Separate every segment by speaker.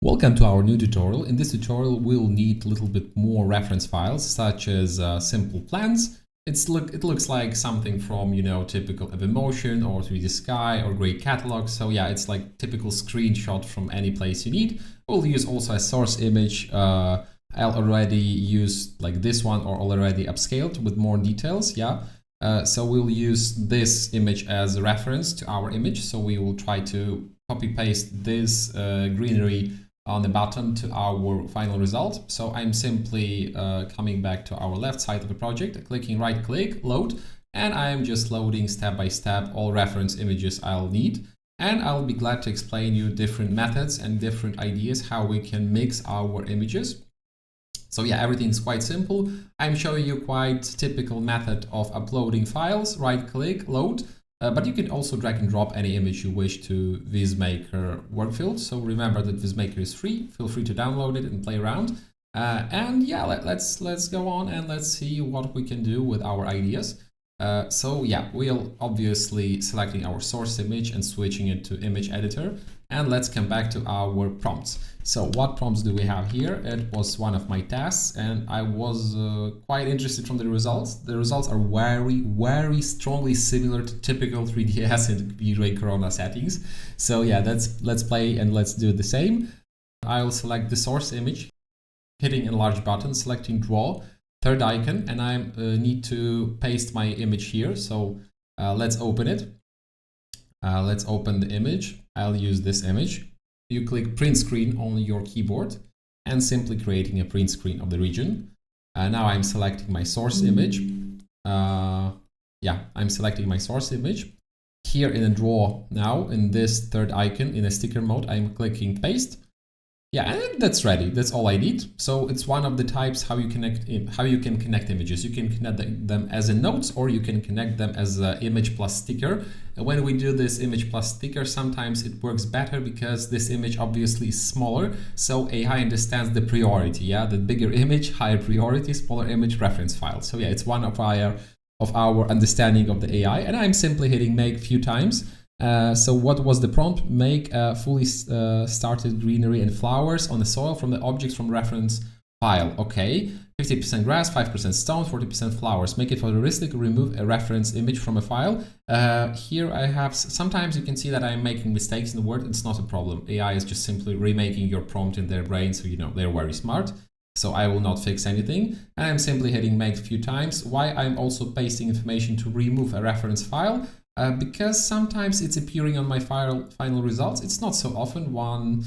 Speaker 1: Welcome to our new tutorial. In this tutorial, we'll need a little bit more reference files, such as simple plans. It looks like something from, typical Motion or 3D Sky or Great Catalog. So yeah, it's like typical screenshot from any place you need. We'll use also a source image. I'll already use like this one or already upscaled with more details. Yeah. So we'll use this image as a reference to our image. So we will try to copy paste this greenery on the bottom to our final result. So I'm simply coming back to our left side of the project, clicking right click, load, and I'm just loading step by step all reference images I'll need. And I'll be glad to explain you different methods and different ideas how we can mix our images. So yeah, everything's quite simple. I'm showing you quite typical method of uploading files, right click, load. But you can also drag and drop any image you wish to VizMaker workfield. So remember that VizMaker is free. Feel free to download it and play around. And yeah, let's go on and let's see what we can do with our ideas. So yeah, we'll obviously selecting our source image and switching it to image editor. And let's come back to our prompts. So what prompts do we have here? It was one of my tasks and I was quite interested from the results. The results are very strongly similar to typical 3ds and V-Ray Corona settings. So yeah, let's play and let's do the same. I'll select the source image, hitting enlarge button, selecting draw, third icon, and I need to paste my image here. So let's open it. Let's open the image. I'll use this image. You click print screen on your keyboard and simply creating a print screen of the region. Now I'm selecting my source image. Yeah, I'm selecting my source image. Here in a draw now, in this third icon, in a sticker mode, I'm clicking paste. Yeah, and that's ready. That's all I need. So it's one of the types how you can connect images. You can connect them as a notes, or you can connect them as an image plus sticker. And when we do this image plus sticker, sometimes it works better because this image obviously is smaller. So AI understands the priority. Yeah, the bigger image, higher priority, smaller image, reference file. So yeah, it's one of our understanding of the AI. And I'm simply hitting make a few times. So what was the prompt? Make fully started greenery and flowers on the soil from the objects from reference file. Okay, 50% grass, 5% stone, 40% flowers. Make it photorealistic, remove a reference image from a file. Here I have, sometimes you can see that I'm making mistakes in the word. It's not a problem. AI is just simply remaking your prompt in their brain, so they're very smart. So I will not fix anything. And I'm simply hitting make a few times. Why I'm also pasting information to remove a reference file? Because sometimes it's appearing on my final results. It's not so often, one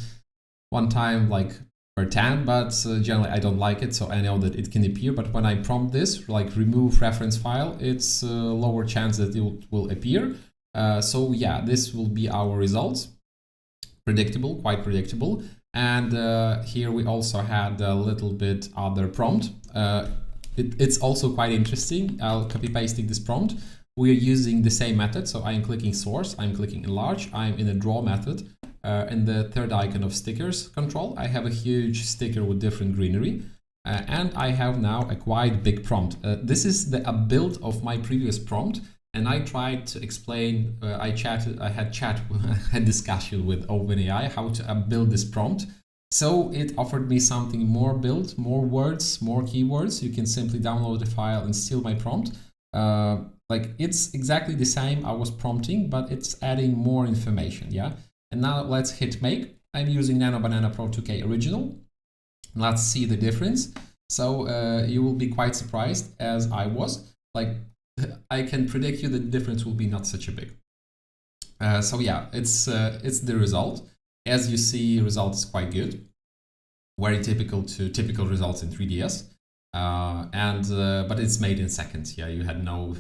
Speaker 1: time like per 10, but generally I don't like it, so I know that it can appear. But when I prompt this, like remove reference file, it's a lower chance that it will appear. So yeah, this will be our results. Predictable, quite predictable. And here we also had a little bit other prompt. It's also quite interesting. I'll copy pasting this prompt. We are using the same method, so I'm clicking source, I'm clicking enlarge, I'm in a draw method. In the third icon of stickers control, I have a huge sticker with different greenery, and I have now a quite big prompt. This is a build of my previous prompt, and I tried to explain, I had discussion with OpenAI how to build this prompt. So it offered me something more built, more words, more keywords. You can simply download the file and steal my prompt. Like it's exactly the same I was prompting, but it's adding more information, yeah? And now let's hit make. I'm using NanoBanana PRO 2K original. Let's see the difference. So you will be quite surprised as I was. Like I can predict you that the difference will be not such a big. So yeah, it's the result. As you see, result is quite good. Very typical to typical results in 3ds. But it's made in seconds. Yeah, you had no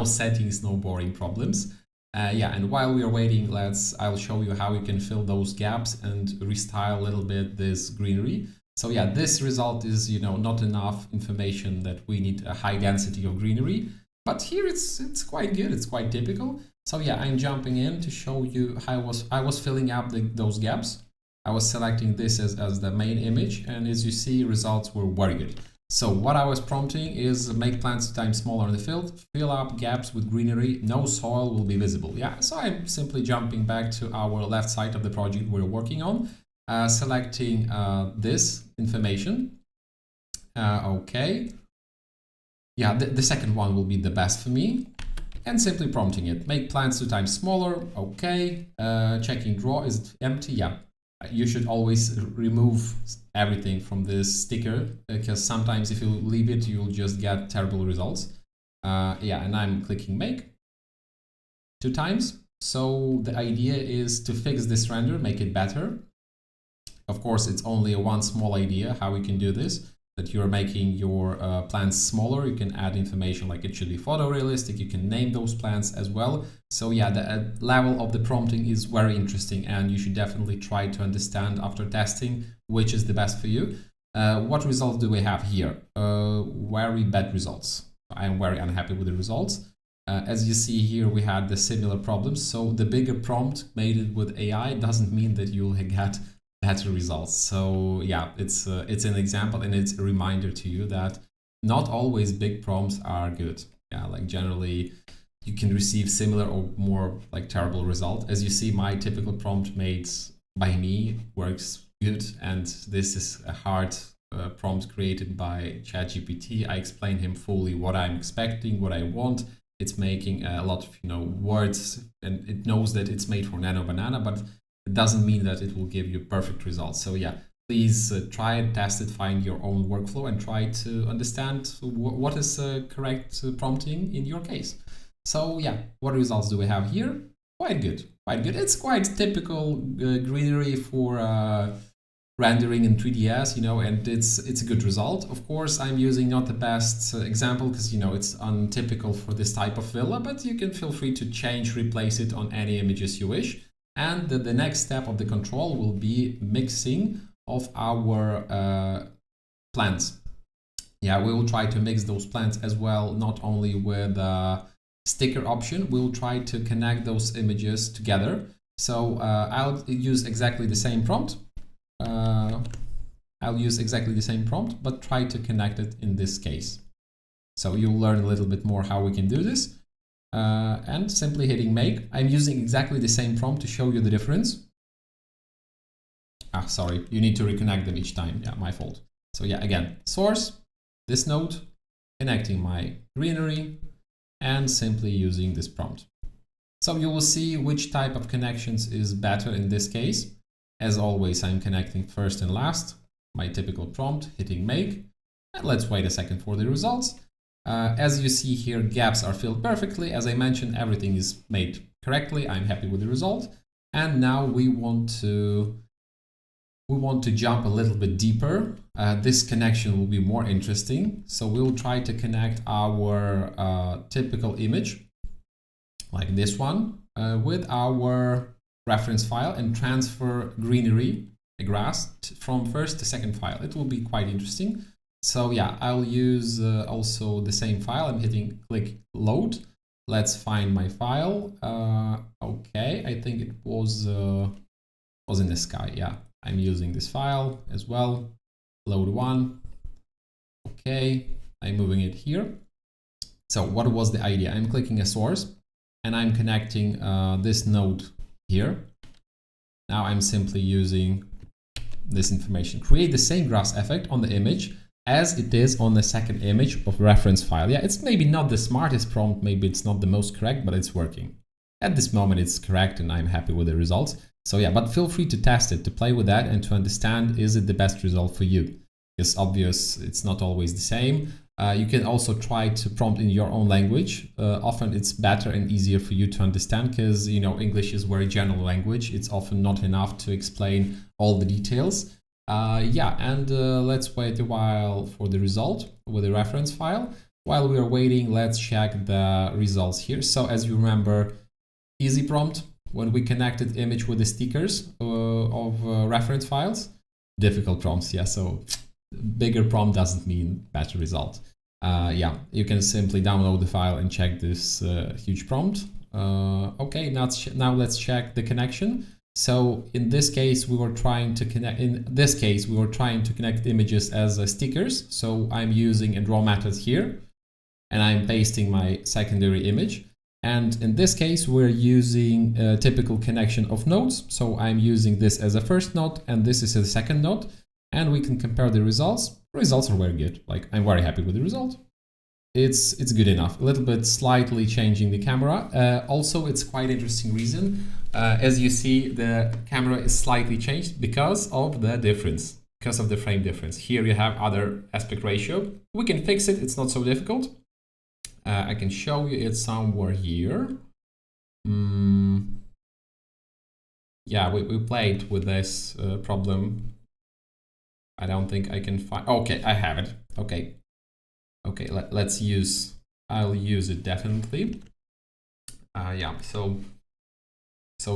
Speaker 1: settings, no boring problems. Yeah, and while we are waiting, I'll show you how you can fill those gaps and restyle a little bit this greenery. So yeah, this result is not enough information that we need a high density of greenery, but here it's quite good. It's quite typical. So yeah, I'm jumping in to show you how I was filling up those gaps. I was selecting this as the main image, and as you see, results were very good. So what I was prompting is make plants 2 times smaller in the field, fill up gaps with greenery, no soil will be visible. Yeah, so I'm simply jumping back to our left side of the project we're working on. selecting this information. Okay. Yeah, the second one will be the best for me. And simply prompting it. Make plants 2 times smaller. Okay. Checking draw. Is it empty? Yeah. You should always remove everything from this sticker, because sometimes if you leave it, you'll just get terrible results. Yeah, and I'm clicking make 2 times. So the idea is to fix this render, make it better. Of course, it's only one small idea how we can do this, that you're making your plants smaller. You can add information like it should be photorealistic. You can name those plants as well. So yeah, the level of the prompting is very interesting, and you should definitely try to understand after testing which is the best for you. What results do we have here? Very bad results. I am very unhappy with the results. As you see here, we had the similar problems. So the bigger prompt made it with AI doesn't mean that you'll get better results. So yeah, it's an example, and it's a reminder to you that not always big prompts are good. Yeah, like generally you can receive similar or more like terrible result. As you see, my typical prompt made by me works good, and this is a hard prompt created by ChatGPT. I explained him fully what I'm expecting, what I want. It's making a lot of words, and it knows that it's made for NanoBanana, but it doesn't mean that it will give you perfect results. So yeah, please try it, test it, find your own workflow, and try to understand what is correct prompting in your case. So yeah, what results do we have here? Quite good, quite good. It's quite typical greenery for rendering in 3ds, and it's a good result. Of course, I'm using not the best example because it's untypical for this type of villa, but you can feel free to change, replace it on any images you wish. And the next step of the control will be mixing of our plants. Yeah, we will try to mix those plants as well, not only with the sticker option. We'll try to connect those images together. So I'll use exactly the same prompt. But try to connect it in this case. So you'll learn a little bit more how we can do this. And simply hitting make. I'm using exactly the same prompt to show you the difference. Sorry, you need to reconnect them each time. Yeah, my fault. So yeah, again, source, this node, connecting my greenery, and simply using this prompt. So you will see which type of connections is better in this case. As always, I'm connecting first and last, my typical prompt, hitting make, and let's wait a second for the results. As you see here, gaps are filled perfectly. As I mentioned, everything is made correctly. I'm happy with the result. And now we want to jump a little bit deeper. This connection will be more interesting. So we'll try to connect our typical image, like this one, with our reference file and transfer greenery, a grass, from first to second file. It will be quite interesting. So yeah, I'll use also the same file. I'm hitting click load. Let's find my file. Okay, I think it was in the sky. Yeah, I'm using this file as well. Load one. Okay, I'm moving it here. So what was the idea? I'm clicking a source and I'm connecting this node here. Now I'm simply using this information. Create the same grass effect on the image as it is on the second image of reference file. Yeah, it's maybe not the smartest prompt, maybe it's not the most correct, but it's working. At this moment it's correct and I'm happy with the results. So yeah, but feel free to test it, to play with that and to understand, is it the best result for you? It's obvious it's not always the same. You can also try to prompt in your own language. Often it's better and easier for you to understand because, English is very general language. It's often not enough to explain all the details. Yeah, and let's wait a while for the result with the reference file. While we are waiting, let's check the results here. So as you remember, easy prompt, when we connected image with the stickers of reference files. Difficult prompts, yeah, so bigger prompt doesn't mean better result. Yeah, you can simply download the file and check this huge prompt. Okay, now let's check the connection. So in this case, we were trying to connect. In this case, we were trying to connect images as stickers. So I'm using a draw method here, and I'm pasting my secondary image. And in this case, we're using a typical connection of nodes. So I'm using this as a first node, and this is a second node, and we can compare the results. The results are very good. Like, I'm very happy with the result. It's good enough. A little bit slightly changing the camera. Also, it's quite interesting reason. As you see, the camera is slightly changed because of the difference, because of the frame difference. Here you have other aspect ratio. We can fix it. It's not so difficult. I can show you it somewhere here. Yeah, we played with this problem. I don't think I can find. Okay, I have it. Okay. Okay, let's use. I'll use it definitely. Yeah. So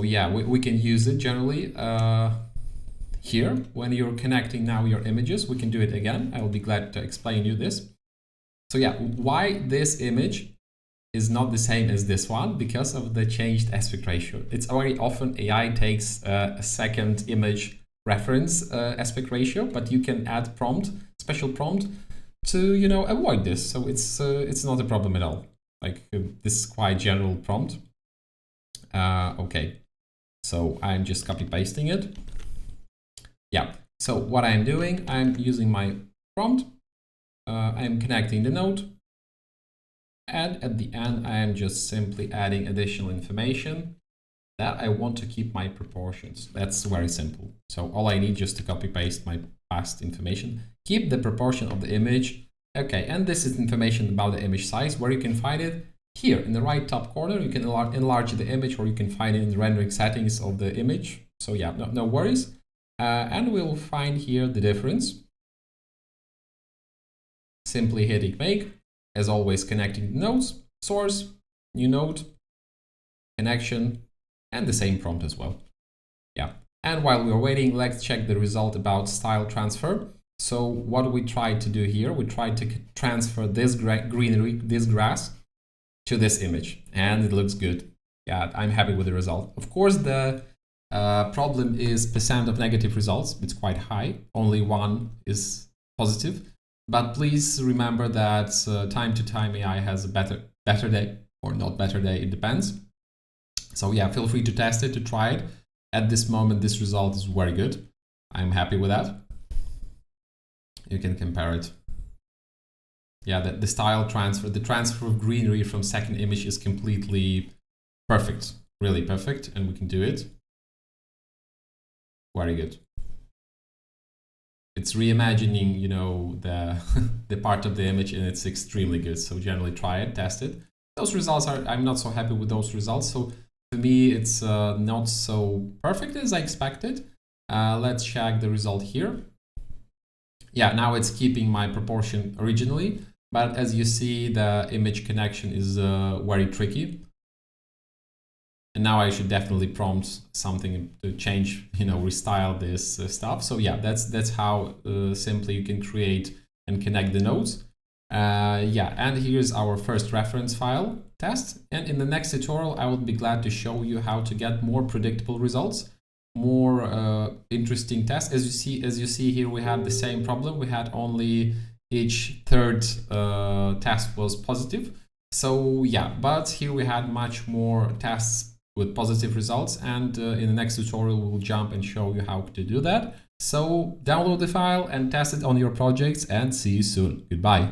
Speaker 1: yeah, we can use it generally here when you're connecting now your images. We can do it again. I will be glad to explain you this. So yeah, why this image is not the same as this one? Because of the changed aspect ratio. It's very often AI takes a second image reference aspect ratio, but you can add special prompt to, you know, avoid this. So it's not a problem at all. Like this is quite general prompt. Okay, so I'm just copy pasting it. Yeah, so what I'm doing, I'm using my prompt. I'm connecting the node, and at the end I am just simply adding additional information that I want to keep my proportions. That's very simple. So all I need just to copy paste my past information, keep the proportion of the image. Okay, and this is information about the image size, where you can find it here in the right top corner. You can enlarge the image, or you can find it in the rendering settings of the image. So yeah, no worries. And we'll find here the difference. Simply hitting make, as always, connecting the nodes, source, new node, connection, and the same prompt as well. Yeah. And while we're waiting, let's check the result about style transfer. So what we tried to do here, we tried to transfer this greenery, this grass, to this image, and it looks good. Yeah, I'm happy with the result. Of course, the problem is percent of negative results. It's quite high. Only one is positive. But please remember that time to time AI has a better day, or not better day, it depends. So yeah, feel free to test it, to try it. At this moment, this result is very good. I'm happy with that. You can compare it. Yeah, the style transfer, the transfer of greenery from second image is completely perfect, really perfect, and we can do it. Very good. It's reimagining, you know, the part of the image, and it's extremely good. So generally try it, test it. Those results I'm not so happy with those results. So to me, it's not so perfect as I expected. Let's check the result here. Yeah, now it's keeping my proportion originally, but as you see, the image connection is very tricky. And now I should definitely prompt something to change, you know, restyle this stuff. So yeah, that's how simply you can create and connect the nodes. Yeah, and here's our first reference file test. And in the next tutorial, I would be glad to show you how to get more predictable results, more interesting tests. As you see here, we had the same problem. We had only each third test was positive. So yeah, but here we had much more tests with positive results, and in the next tutorial we'll jump and show you how to do that. So download the file and test it on your projects, and see you soon. Goodbye.